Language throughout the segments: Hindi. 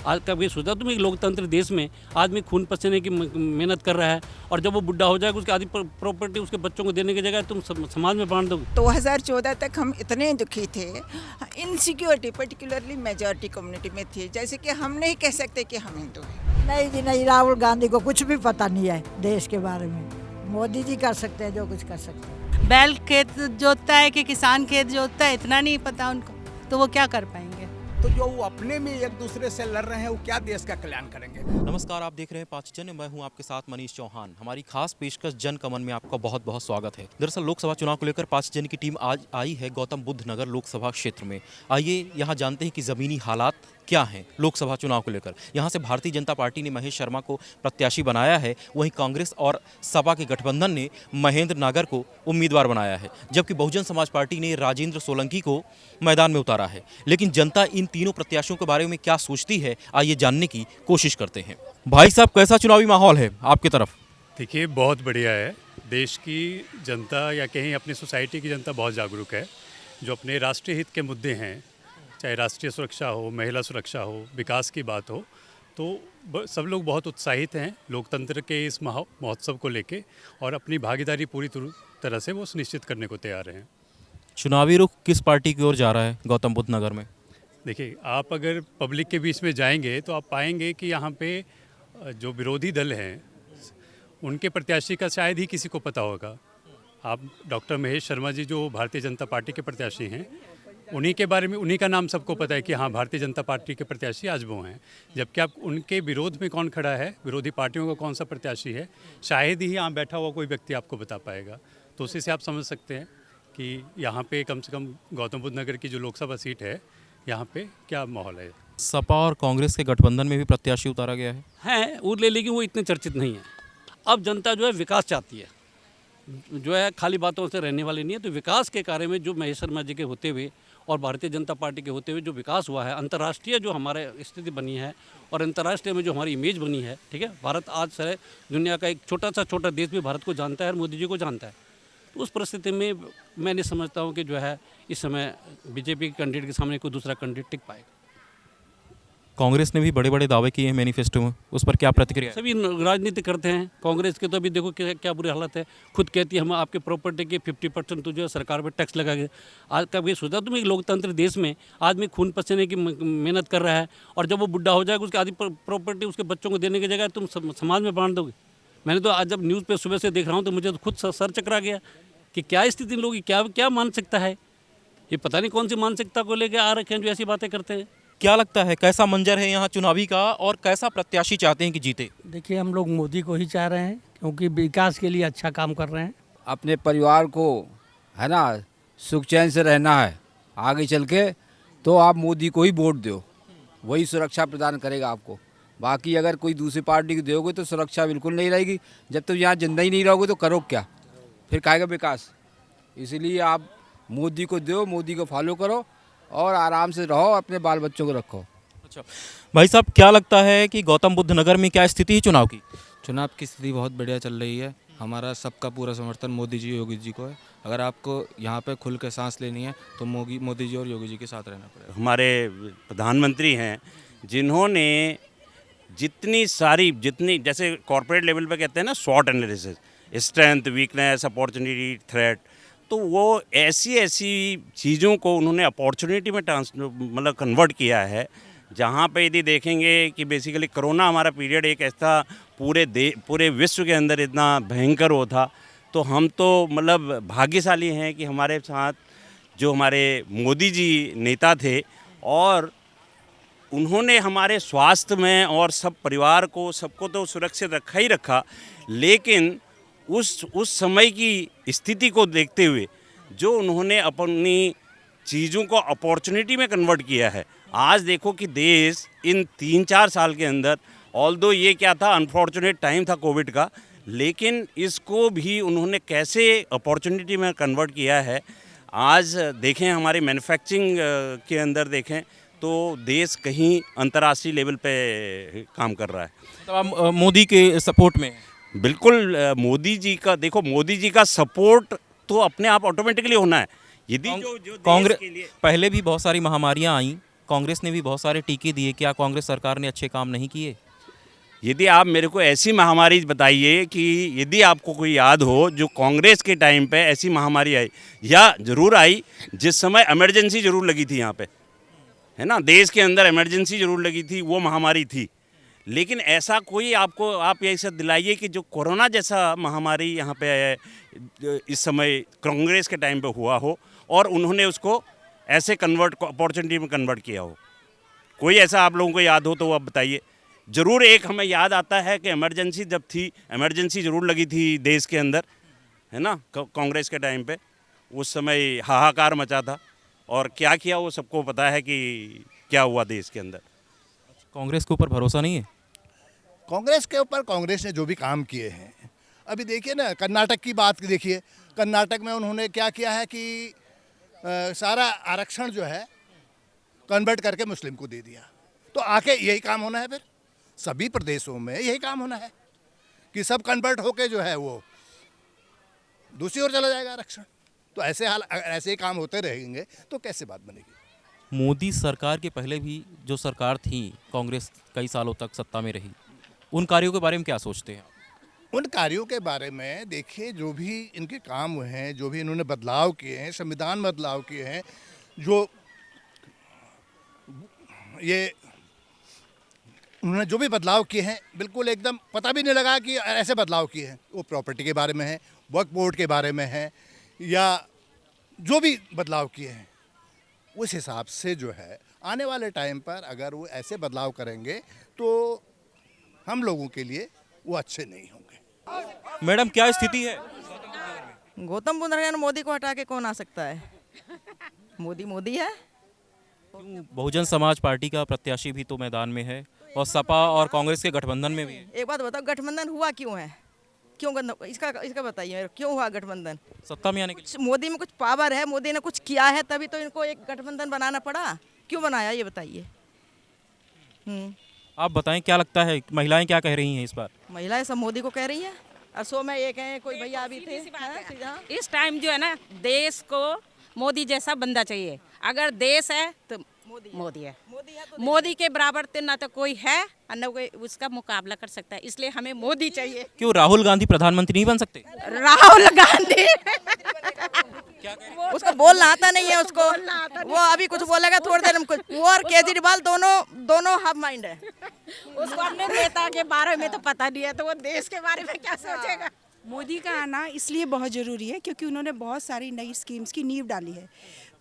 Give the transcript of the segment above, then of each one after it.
आज कभी सोचा तुम एक लोकतंत्र देश में आदमी खून पसीने की मेहनत कर रहा है और जब वो बुढ़ा हो जाएगा उसकी आधी प्रॉपर्टी उसके बच्चों को देने की जगह तुम समाज में बांट दोगे। 2014 तक हम इतने दुखी थे, इनसिक्योरिटी पर्टिकुलरली मेजॉरिटी कम्युनिटी में थी, जैसे कि हम नहीं कह सकते कि हम हिंदू हैं। नहीं जी नहीं, राहुल गांधी को कुछ भी पता नहीं है देश के बारे में। मोदी जी कर सकते हैं जो कुछ कर सकते हैं। बैल खेत जोतता है कि किसान खेत जोतता है, इतना नहीं पता उनको, तो वो क्या कर पाएंगे। तो जो वो अपने में एक दूसरे से लड़ रहे हैं वो क्या देश का कल्याण करेंगे। नमस्कार, आप देख रहे हैं पांच जन। मैं हूं आपके साथ मनीष चौहान। हमारी खास पेशकश जन कमन में आपका बहुत बहुत स्वागत है। दरअसल लोकसभा चुनाव को लेकर पांच जन की टीम आज आई है गौतम बुद्ध नगर लोकसभा क्षेत्र में। आइए यहां जानते हैं कि जमीनी हालात क्या हैं लोकसभा चुनाव को लेकर। यहां से भारतीय जनता पार्टी ने महेश शर्मा को प्रत्याशी बनाया है, वहीं कांग्रेस और सपा के गठबंधन ने महेंद्र नागर को उम्मीदवार बनाया है, जबकि बहुजन समाज पार्टी ने राजेंद्र सोलंकी को मैदान में उतारा है। लेकिन जनता इन तीनों प्रत्याशियों के बारे में क्या सोचती है, आइए जानने की कोशिश करते हैं। भाई साहब, कैसा चुनावी माहौल है आपकी तरफ? देखिए, बहुत बढ़िया है। देश की जनता या कहीं अपनी सोसाइटी की जनता बहुत जागरूक है। जो अपने राष्ट्रीय हित के मुद्दे हैं, चाहे राष्ट्रीय सुरक्षा हो, महिला सुरक्षा हो, विकास की बात हो, तो सब लोग बहुत उत्साहित हैं लोकतंत्र के इस महोत्सव को लेके और अपनी भागीदारी पूरी तरह से वो सुनिश्चित करने को तैयार हैं। चुनावी रुख किस पार्टी की ओर जा रहा है गौतम बुद्ध नगर में? देखिए, आप अगर पब्लिक के बीच में जाएंगे तो आप पाएंगे कि यहाँ पे जो विरोधी दल हैं उनके प्रत्याशी का शायद ही किसी को पता होगा। आप डॉक्टर महेश शर्मा जी जो भारतीय जनता पार्टी के प्रत्याशी हैं, उन्हीं के बारे में, उन्हीं का नाम सबको पता है कि हाँ, भारतीय जनता पार्टी के प्रत्याशी आज वो हैं। जबकि आप उनके विरोध में कौन खड़ा है, विरोधी पार्टियों का कौन सा प्रत्याशी है, शायद ही यहाँ बैठा हुआ कोई व्यक्ति आपको बता पाएगा। तो उसी से आप समझ सकते हैं कि यहाँ पे कम से कम गौतम बुद्ध नगर की जो लोकसभा सीट है, यहाँ पे क्या माहौल है। सपा और कांग्रेस के गठबंधन में भी प्रत्याशी उतारा गया है वो लेकिन वो इतने चर्चित नहीं है। अब जनता जो है विकास चाहती है, जो है खाली बातों से रहने वाली नहीं है। तो विकास के कार्य में जो महेश शर्मा जी के होते हुए और भारतीय जनता पार्टी के होते हुए जो विकास हुआ है, अंतर्राष्ट्रीय जो हमारे स्थिति बनी है और अंतर्राष्ट्रीय में जो हमारी इमेज बनी है, ठीक है, भारत आज से दुनिया का एक छोटा देश भी भारत को जानता है और मोदी जी को जानता है। तो उस परिस्थिति में मैं नहीं समझता हूँ कि जो है इस समय बीजेपी के कैंडिडेट के सामने कोई दूसरा कैंडिडेट टिक पाएगा। कांग्रेस ने भी बड़े बड़े दावे किए हैं मैनिफेस्टो में, उस पर क्या प्रतिक्रिया? सभी राजनीति करते हैं। कांग्रेस के तो अभी देखो क्या बुरी हालत है। खुद कहती है हम आपके प्रॉपर्टी के 50% तो जो है सरकार पर टैक्स लगाएंगे। आज कभी सोचा तुम एक लोकतंत्र देश में आदमी खून पसीने की मेहनत कर रहा है और जब वो बुढ़ा हो जाएगा उसकी आधी प्रॉपर्टी उसके बच्चों को देने की जगह तुम समाज में बांट दोगे। मैंने तो आज जब न्यूज़ पे सुबह से देख रहा हूँ तो मुझे तो खुद सर चकरा गया कि क्या स्थिति इन लोगों की, क्या मानसिकता है। ये पता नहीं कौन सी मानसिकता को लेकर आ रखे हैं जो ऐसी बातें करते हैं। क्या लगता है कैसा मंजर है यहाँ चुनावी का और कैसा प्रत्याशी चाहते हैं कि जीते? देखिए, हम लोग मोदी को ही चाह रहे हैं क्योंकि विकास के लिए अच्छा काम कर रहे हैं। अपने परिवार को है ना सुख चैन से रहना है आगे चल के, तो आप मोदी को ही वोट दो, वही सुरक्षा प्रदान करेगा आपको। बाकी अगर कोई दूसरी पार्टी को दोगे तो सुरक्षा बिल्कुल नहीं रहेगी। जब तक यहाँ जिंदा ही नहीं रहोगे तो करो क्या, फिर खाएगा विकास। इसीलिए आप मोदी को दो, मोदी को फॉलो करो और आराम से रहो, अपने बाल बच्चों को रखो। अच्छा भाई साहब, क्या लगता है कि गौतम बुद्ध नगर में क्या स्थिति है चुनाव की? चुनाव की स्थिति बहुत बढ़िया चल रही है। हमारा सबका पूरा समर्थन मोदी जी, योगी जी को है। अगर आपको यहाँ पे खुल के सांस लेनी है तो मोदी जी और योगी जी के साथ रहना पड़ेगा। हमारे प्रधानमंत्री हैं जिन्होंने जितनी जैसे कॉर्पोरेट लेवल पे कहते हैं ना, स्वॉट analysis, strength, weakness, opportunity, threat, तो वो ऐसी चीज़ों को उन्होंने अपॉर्चुनिटी में मतलब कन्वर्ट किया है। जहाँ पे यदि देखेंगे कि बेसिकली कोरोना हमारा पीरियड एक ऐसा पूरे विश्व के अंदर इतना भयंकर हो था, तो हम तो मतलब भाग्यशाली हैं कि हमारे साथ जो हमारे मोदी जी नेता थे और उन्होंने हमारे स्वास्थ्य में और सब परिवार को सबको तो सुरक्षित रखा ही रखा, लेकिन उस समय की स्थिति को देखते हुए जो उन्होंने अपनी चीज़ों को अपॉर्चुनिटी में कन्वर्ट किया है। आज देखो कि देश इन 3-4 साल के अंदर, ऑल्दो ये क्या था, अनफॉर्चुनेट टाइम था कोविड का, लेकिन इसको भी उन्होंने कैसे अपॉर्चुनिटी में कन्वर्ट किया है। आज देखें हमारे मैन्युफैक्चरिंग के अंदर देखें तो देश कहीं अंतर्राष्ट्रीय लेवल पे काम कर रहा है। तो आप मोदी के सपोर्ट में? बिल्कुल, मोदी जी का देखो, मोदी जी का सपोर्ट तो अपने आप ऑटोमेटिकली होना है। यदि जो कांग्रेस पहले भी बहुत सारी महामारियां आईं कांग्रेस ने भी बहुत सारे टीके दिए, क्या कांग्रेस सरकार ने अच्छे काम नहीं किए? यदि आप मेरे को ऐसी महामारी बताइए कि यदि आपको कोई याद हो जो कांग्रेस के टाइम पे ऐसी महामारी आई, या ज़रूर आई जिस समय इमरजेंसी ज़रूर लगी थी यहाँ पे, है ना, देश के अंदर इमरजेंसी ज़रूर लगी थी, वो महामारी थी। लेकिन ऐसा कोई आपको, आप ऐसा दिलाइए कि जो कोरोना जैसा महामारी यहाँ पे इस समय कांग्रेस के टाइम पे हुआ हो और उन्होंने उसको ऐसे अपॉर्चुनिटी में कन्वर्ट किया हो। कोई ऐसा आप लोगों को याद हो तो वो आप बताइए। ज़रूर एक हमें याद आता है कि इमरजेंसी जब थी, इमरजेंसी ज़रूर लगी थी देश के अंदर, है ना, कांग्रेस के टाइम पे उस समय हाहाकार मचा था, और क्या किया वो सबको पता है कि क्या हुआ देश के अंदर। कांग्रेस के ऊपर भरोसा नहीं है? कांग्रेस के ऊपर कांग्रेस ने जो भी काम किए हैं, अभी देखिए ना, कर्नाटक की बात देखिए, कर्नाटक में उन्होंने क्या किया है कि सारा आरक्षण जो है कन्वर्ट करके मुस्लिम को दे दिया। तो आके यही काम होना है, फिर सभी प्रदेशों में यही काम होना है कि सब कन्वर्ट होके जो है वो दूसरी ओर चला जाएगा आरक्षण। तो ऐसे ही काम होते रहेंगे तो कैसे बात बनेगी। मोदी सरकार के पहले भी जो सरकार थी, कांग्रेस कई सालों तक सत्ता में रही, उन कार्यों के बारे में क्या सोचते हैं? उन कार्यों के बारे में देखिए, जो भी इनके काम हुए हैं, जो भी इन्होंने बदलाव किए हैं, संविधान बदलाव किए हैं, जो ये उन्होंने जो भी बदलाव किए हैं, बिल्कुल एकदम पता भी नहीं लगा कि ऐसे बदलाव किए हैं। वो प्रॉपर्टी के बारे में है, वक्फ बोर्ड के बारे में है, या जो भी बदलाव किए हैं, उस हिसाब से जो है आने वाले टाइम पर अगर वो ऐसे बदलाव करेंगे तो हम लोगों के लिए वो अच्छे नहीं होंगे। मैडम, क्या स्थिति है? गौतम बुद्ध नगर मोदी को हटा के कौन आ सकता है? मोदी मोदी है। बहुजन समाज पार्टी का प्रत्याशी भी तो मैदान में है और सपा और कांग्रेस के गठबंधन में भी है। एक बात बताओ, गठबंधन हुआ क्यों है? क्यों इसका बताइए, क्यों हुआ गठबंधन? सत्ता में आने के लिए मोदी में कुछ पावर है, मोदी ने कुछ किया है, तभी तो इनको एक गठबंधन बनाना पड़ा। क्यों बनाया ये बताइए। आप बताएं, क्या लगता है महिलाएं क्या कह रही हैं इस बार? महिलाएं सब मोदी को कह रही हैं। और 100 में एक है, कोई भैया अभी थे। इस टाइम जो है ना, देश को मोदी जैसा बंदा चाहिए। अगर देश है तो मोदी है। मोदी के बराबर तो ना तो कोई है और न कोई उसका मुकाबला कर सकता है, इसलिए हमें मोदी चाहिए। क्यों राहुल गांधी प्रधानमंत्री नहीं बन सकते? राहुल गांधी उसको बोलना आता नहीं है उसको। वो अभी कुछ बोलेगा थोड़ी देर में कुछ। वो और केजरीवाल दोनों हाफ माइंड है। उसको अपने नेता के बारे में तो पता नहीं है, तो वो देश के बारे में क्या सोचेगा। मोदी का आना इसलिए बहुत ज़रूरी है क्योंकि उन्होंने बहुत सारी नई स्कीम्स की नींव डाली है,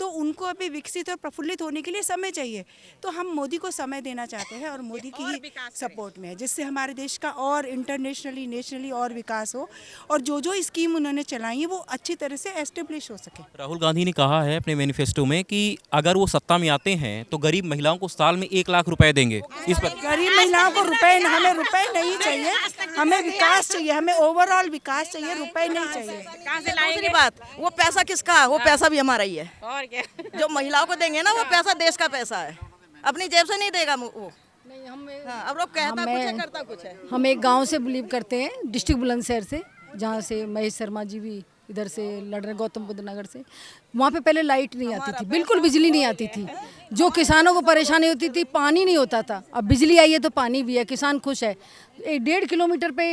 तो उनको अभी विकसित और प्रफुल्लित होने के लिए समय चाहिए। तो हम मोदी को समय देना चाहते हैं और मोदी की ही सपोर्ट में है, जिससे हमारे देश का और इंटरनेशनली नेशनली और विकास हो और जो जो स्कीम उन्होंने चलाई है वो अच्छी तरह से एस्टेब्लिश हो सके। राहुल गांधी ने कहा है अपने मैनिफेस्टो में कि अगर वो सत्ता में आते हैं तो गरीब महिलाओं को साल में 1 लाख रुपए देंगे। इस पर गरीब महिलाओं को हमें रुपए नहीं चाहिए, हमें विकास चाहिए, हमें ओवरऑल विकास चाहिए, रुपए नहीं चाहिए। कहाँ से लाएंगे? दूसरी बात, वो पैसा किसका है? वो पैसा भी हमारा ही है। और क्या? जो महिलाओं को देंगे ना, वो पैसा देश का पैसा है, अपनी जेब से नहीं देगा वो। नहीं, हम अब लोग कहता कुछ है, करता कुछ है। हम एक गांव से बिलीव करते हैं, डिस्ट्रिक्ट बुलंदशहर से, जहाँ से महेश शर्मा जी भी इधर से लड़ रहे, गौतम बुद्ध नगर से। वहाँ पे पहले लाइट नहीं आती थी, बिल्कुल बिजली नहीं आती थी। जो किसानों को परेशानी होती थी, पानी नहीं होता था। अब बिजली आई है तो पानी भी है, किसान खुश है। 1.5 किलोमीटर पे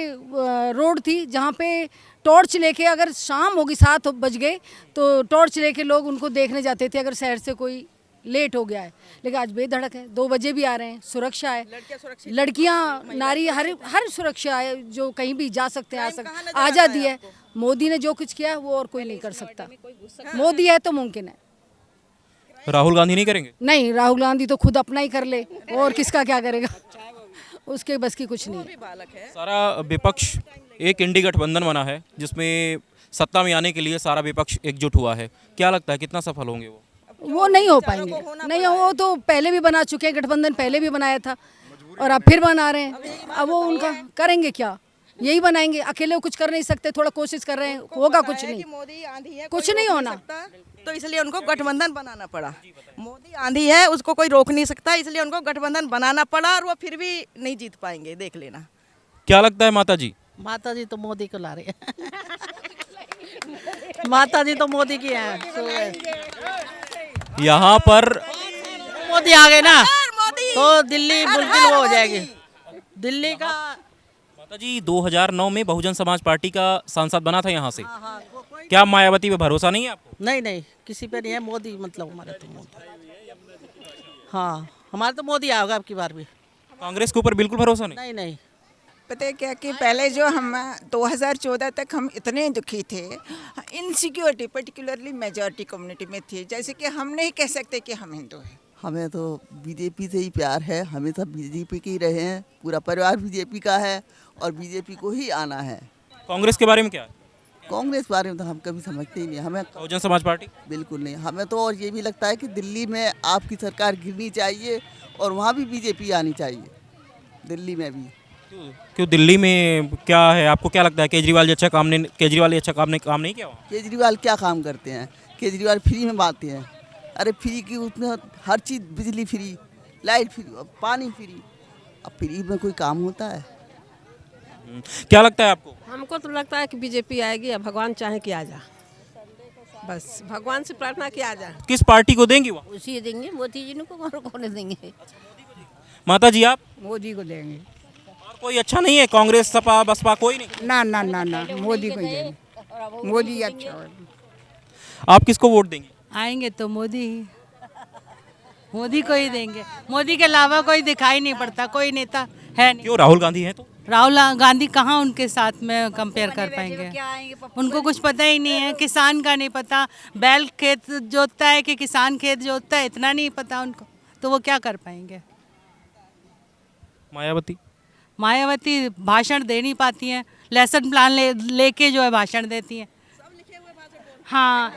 रोड थी, जहाँ पे टॉर्च लेके अगर शाम होगी 7 बज गए तो टॉर्च लेके लोग उनको देखने जाते थे अगर शहर से कोई लेट हो गया है। लेकिन आज बेधड़क है, 2 बजे भी आ रहे हैं, सुरक्षा है, लड़कियां नारी हर सुरक्षा है, जो कहीं भी जा सकते हैं, आज़ादी है। मोदी ने जो कुछ किया वो और कोई नहीं कर सकता। मोदी है तो मुमकिन है। राहुल गांधी नहीं करेंगे? नहीं, राहुल गांधी तो खुद अपना ही कर ले, और किसका क्या करेगा, उसके बस की कुछ नहीं। सारा विपक्ष एक इंडी गठबंधन बना है जिसमें सत्ता में आने के लिए सारा विपक्ष एकजुट हुआ है। क्या लगता है कितना सफल होंगे वो नहीं हो पाएंगे। नहीं, वो तो पहले भी बना चुके हैं, गठबंधन पहले भी बनाया था और अब फिर बना रहे हैं। अब वो उनका करेंगे क्या, यही बनाएंगे। अकेले वो कुछ कर नहीं सकते, थोड़ा कोशिश कर रहे हैं, होगा कुछ नहीं, कुछ नहीं होना। तो इसलिए उनको गठबंधन बनाना पड़ा। मोदी आंधी है, उसको कोई रोक नहीं सकता, इसलिए उनको गठबंधन बनाना पड़ा और वो फिर भी नहीं जीत पाएंगे, देख लेना। क्या लगता है माता जी? माता जी तो मोदी को ला रही है। माता जी तो मोदी की है। यहाँ पर मोदी आ गए ना तो दिल्ली बिल्कुल वो हो जाएगी। दिल्ली का माता जी 2009 में बहुजन समाज पार्टी का सांसद बना था यहाँ से, क्या मायावती पे भरोसा नहीं है आपको? नहीं नहीं किसी पे नहीं है, मोदी मतलब हमारा तो मोदी। हाँ हमारा तो मोदी आएगा अब की बार भी। कांग्रेस के ऊपर बिल्कुल भरोसा नहीं? नहीं नहीं पता है क्या कि पहले जो हम 2014 तक हम इतने दुखी थे, इनसिक्योरिटी पर्टिकुलरली मेजॉरिटी कम्युनिटी में थी, जैसे कि हम नहीं कह सकते कि हम हिंदू हैं। हमें तो बीजेपी से ही प्यार है, हमें सब बीजेपी के ही रहे हैं, पूरा परिवार बीजेपी का है और बीजेपी को ही आना है। कांग्रेस के बारे में क्या है? कांग्रेस के बारे में तो हम कभी समझते ही नहीं, हमें बहुजन समाज पार्टी बिल्कुल नहीं। हमें तो और ये भी लगता है कि दिल्ली में आपकी सरकार गिरनी चाहिए और वहाँ भी बीजेपी आनी चाहिए, दिल्ली में भी। क्यों दिल्ली में क्या है, आपको क्या लगता है केजरीवाल जी अच्छा काम नहीं किया वहाँ? केजरीवाल क्या काम करते हैं? केजरीवाल फ्री में बांटते हैं। अरे फ्री की उसमें हर चीज़, बिजली फ्री, लाइट फ्री, पानी फ्री। अब फ्री में कोई काम होता है? क्या लगता है आपको? हमको तो लगता है कि बीजेपी आएगी, अब भगवान चाहे कि आ जा, बस भगवान से प्रार्थना कि आ जा। किस पार्टी को देंगी वहाँ? उसी देंगे, मोदी जी को और कौन देंगे? माता जी आप? मोदी को देंगे। और कोई अच्छा नहीं है? कांग्रेस सपा बसपा कोई नहीं? ना ना ना ना मोदी को ही देंगे, मोदी अच्छा है। आप किसको वोट देंगे? आएंगे तो मोदी को ही देंगे। मोदी के अलावा कोई दिखाई नहीं पड़ता, कोई नेता है नहीं। क्यों, राहुल गांधी हैं तो? राहुल गांधी कहाँ उनके साथ में कंपेयर कर पाएंगे? उनको कुछ पता ही नहीं है, किसान का नहीं पता, बैल खेत जोतता है कि किसान खेत जोतता है इतना नहीं पता उनको, तो वो क्या कर पाएंगे? मायावती भाषण दे नहीं पाती हैं, लेसन प्लान लेके जो है भाषण देती हैं। हाँ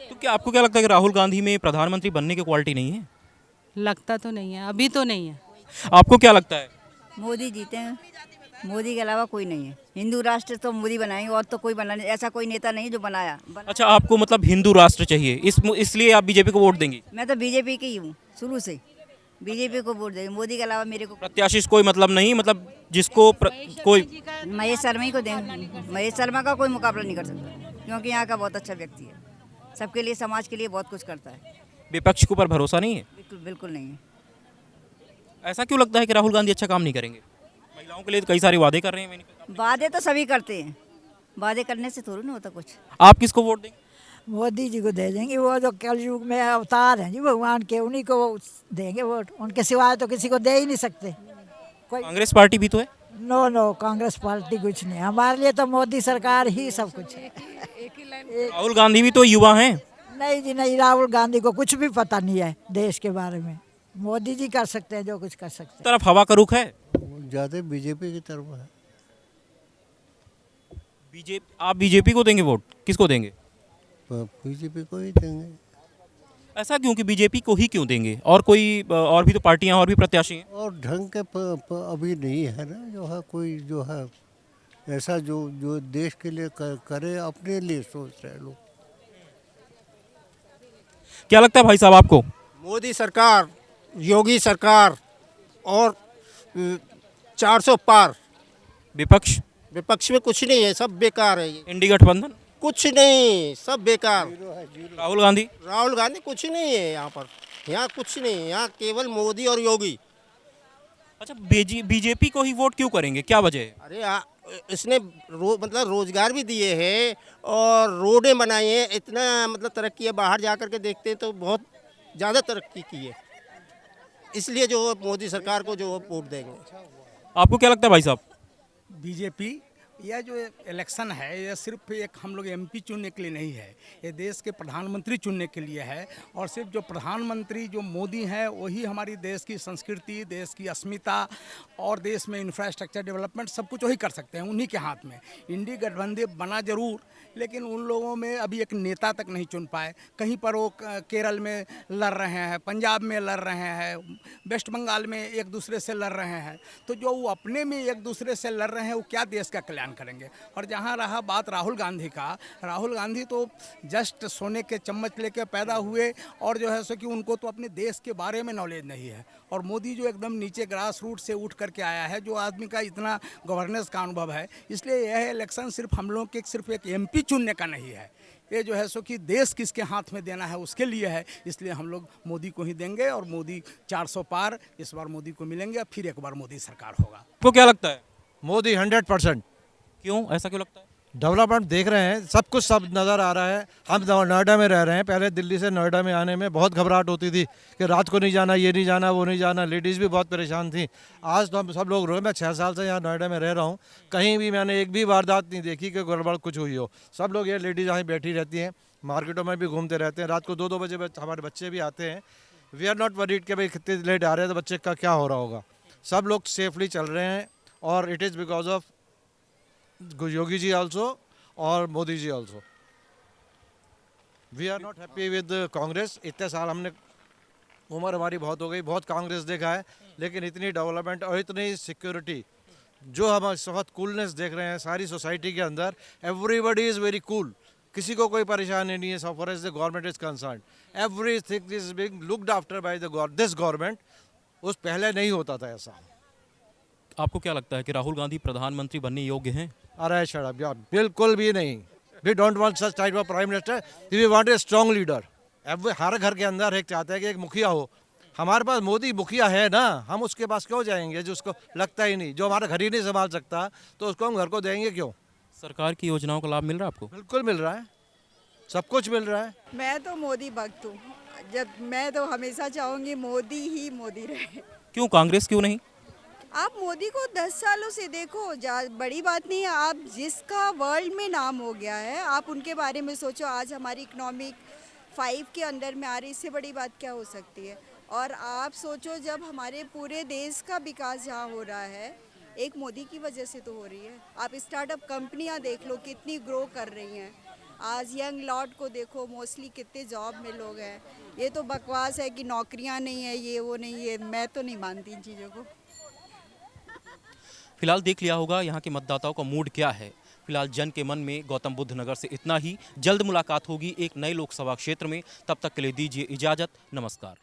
तो क्या आपको क्या लगता है कि राहुल गांधी में प्रधानमंत्री बनने की क्वालिटी नहीं है? लगता तो नहीं है, अभी तो नहीं है। आपको क्या लगता है? मोदी जीते हैं, मोदी के अलावा कोई नहीं है। हिंदू राष्ट्र तो मोदी बनाएंगे और तो कोई बना नहीं, ऐसा कोई नेता नहीं जो बनाया। अच्छा, आपको मतलब हिंदू राष्ट्र चाहिए, इसलिए आप बीजेपी को वोट देंगी? मैं तो बीजेपी की हूँ शुरू से, बीजेपी को वोट देंगे। मोदी के अलावा मेरे को प्रत्याशी कोई मतलब नहीं, मतलब जिसको कोई महेश शर्मा ही को देंगे। महेश शर्मा का कोई मुकाबला नहीं कर सकता, क्योंकि यहाँ का बहुत अच्छा व्यक्ति है, सबके लिए, समाज के लिए बहुत कुछ करता है। विपक्ष के ऊपर भरोसा नहीं है? बिल्कुल बिल्कुल नहीं है। ऐसा क्यों लगता है कि राहुल गांधी अच्छा काम नहीं करेंगे? महिलाओं के लिए तो कई सारे वादे कर रहे हैं। वादे तो सभी करते हैं, वादे करने से थोड़ी ना होता कुछ। आप किसको वोट देंगे? मोदी जी को दे देंगे, वो जो कलयुग में अवतार हैं जी भगवान के, उन्हीं को देंगे वोट, उनके सिवाय तो किसी को दे ही नहीं सकते। कोई कांग्रेस पार्टी भी तो है? नो कांग्रेस पार्टी कुछ नहीं, हमारे लिए तो मोदी सरकार ही सब कुछ है। राहुल गांधी भी तो युवा हैं। नहीं जी नहीं, राहुल गांधी को कुछ भी पता नहीं है देश के बारे में। मोदी जी कर सकते हैं जो कुछ कर सकते हैं। तरफ हवा का रुख है ज़्यादा बीजेपी की तरफ है। आप बीजेपी को देंगे वोट? किसको देंगे? बीजेपी को ही देंगे। ऐसा क्यों कि बीजेपी को ही क्यों देंगे? और कोई और भी तो पार्टियां और भी प्रत्याशी हैं। और ढंग के अभी नहीं है ना, जो है कोई जो है ऐसा जो देश के लिए करे, अपने लिए सोच रहे लोग। क्या लगता है भाई साहब आपको? मोदी सरकार, योगी सरकार और 400 पार। विपक्ष में कुछ नहीं है, सब बेकार है। इंडी गठबंधन कुछ नहीं, सब बेकार। राहुल गांधी कुछ नहीं है यहाँ पर, यहाँ कुछ नहीं है, यहाँ केवल मोदी और योगी। अच्छा, बीजेपी को ही वोट क्यों करेंगे, क्या वजह है? अरे इसने मतलब रोजगार भी दिए हैं और रोडें बनाई हैं, इतना मतलब तरक्की है, बाहर जा कर के देखते हैं तो बहुत ज़्यादा तरक्की की है, इसलिए जो मोदी सरकार को जो वोट देंगे। आपको क्या लगता है भाई साहब? बीजेपी, यह जो इलेक्शन है यह सिर्फ एक हम लोग एमपी चुनने के लिए नहीं है, ये देश के प्रधानमंत्री चुनने के लिए है। और सिर्फ जो प्रधानमंत्री जो मोदी हैं वही हमारी देश की संस्कृति, देश की अस्मिता और देश में इंफ्रास्ट्रक्चर डेवलपमेंट सब कुछ वही कर सकते हैं, उन्हीं के हाथ में। इंडी गठबंधन बना जरूर, लेकिन उन लोगों में अभी एक नेता तक नहीं चुन पाए। कहीं पर वो केरल में लड़ रहे हैं, पंजाब में लड़ रहे हैं, वेस्ट बंगाल में एक दूसरे से लड़ रहे हैं, तो जो वो अपने में एक दूसरे से लड़ रहे हैं वो क्या देश का कल्याण करेंगे? और जहाँ रहा बात राहुल गांधी का, राहुल गांधी तो जस्ट सोने के चम्मच लेके पैदा हुए और जो है सो कि उनको तो अपने देश के बारे में नॉलेज नहीं है। और मोदी जो एकदम नीचे ग्रास रूट से उठ करके आया है, जो आदमी का इतना गवर्नेंस का अनुभव है, इसलिए यह इलेक्शन सिर्फ हम लोग के सिर्फ एक एमपी चुनने का नहीं है, ये जो है सो कि देश किसके हाथ में देना है उसके लिए है, इसलिए हम लोग मोदी को ही देंगे और मोदी 400 पार इस बार मोदी को मिलेंगे, फिर एक बार मोदी सरकार होगा। आपको क्या लगता है? मोदी 100%। क्यों, ऐसा क्यों लगता है? डेवलपमेंट देख रहे हैं, सब कुछ सब नज़र आ रहा है। हम नोएडा में रह रहे हैं, पहले दिल्ली से नोएडा में आने में बहुत घबराहट होती थी कि रात को नहीं जाना, ये नहीं जाना, वो नहीं जाना, लेडीज़ भी बहुत परेशान थी। आज तो हम सब लोग मैं 6 साल से यहाँ नोएडा में रह रहा हूँ, कहीं भी मैंने एक भी वारदात नहीं देखी कि गड़बड़ कुछ हुई हो। सब लोग ये लेडीज़ यहाँ बैठी रहती हैं, मार्केटों में भी घूमते रहते हैं, रात को 2-2 बजे हमारे बच्चे भी आते हैं। वी आर नॉट वरीड कि भाई कितने लेट आ रहे हैं तो बच्चे का क्या हो रहा होगा। सब लोग सेफली चल रहे हैं और it is because of Yogi ji also और Modi ji also. We are not happy with Congress. इतने साल हमने, उम्र हमारी बहुत हो गई, बहुत कांग्रेस देखा है, लेकिन इतनी डेवलपमेंट और इतनी सिक्योरिटी जो हम इस वक्त कूलनेस देख रहे हैं सारी सोसाइटी के अंदर, एवरीबडी इज़ वेरी कूल, किसी को कोई परेशानी नहीं है। So far as the government is concerned, everything is being looked after by this government. उस पहले नहीं होता था ऐसा। आपको क्या लगता है कि राहुल गांधी प्रधानमंत्री बनने योग्य हैं? अरे शट अप यार, बिल्कुल भी नहीं। We don't want such type of prime minister, we want a strong leader. हर घर के अंदर एक चाहता है कि एक मुखिया हो। हमारे पास मोदी मुखिया है ना, हम उसके पास क्यों जाएंगे जो उसको लगता ही नहीं, जो हमारा घर ही नहीं संभाल सकता, तो उसको हम घर को देंगे क्यों? सरकार की योजनाओं का लाभ मिल रहा है आपको? बिल्कुल मिल रहा है, सब कुछ मिल रहा है। मैं तो मोदी भक्त हूँ, जब मैं तो हमेशा चाहूँगी मोदी ही मोदी रहे। क्यों, कांग्रेस क्यों नहीं? आप मोदी को 10 सालों से देखो, बड़ी बात नहीं है। आप जिसका वर्ल्ड में नाम हो गया है, आप उनके बारे में सोचो। आज हमारी इकोनॉमिक 5 के अंडर में आ रही, इससे बड़ी बात क्या हो सकती है? और आप सोचो जब हमारे पूरे देश का विकास जहाँ हो रहा है, एक मोदी की वजह से तो हो रही है। आप स्टार्टअप कंपनियाँ देख लो कितनी ग्रो कर रही हैं। आज यंग लॉट को देखो, मोस्टली कितने जॉब में लोग हैं। ये तो बकवास है कि नौकरियाँ नहीं है, ये वो नहीं है, मैं तो नहीं मानती इन चीज़ों को। फिलहाल देख लिया होगा यहाँ के मतदाताओं का मूड क्या है। फिलहाल जन के मन में गौतम बुद्ध नगर से इतना ही। जल्द मुलाकात होगी एक नए लोकसभा क्षेत्र में, तब तक के लिए दीजिए इजाजत। नमस्कार।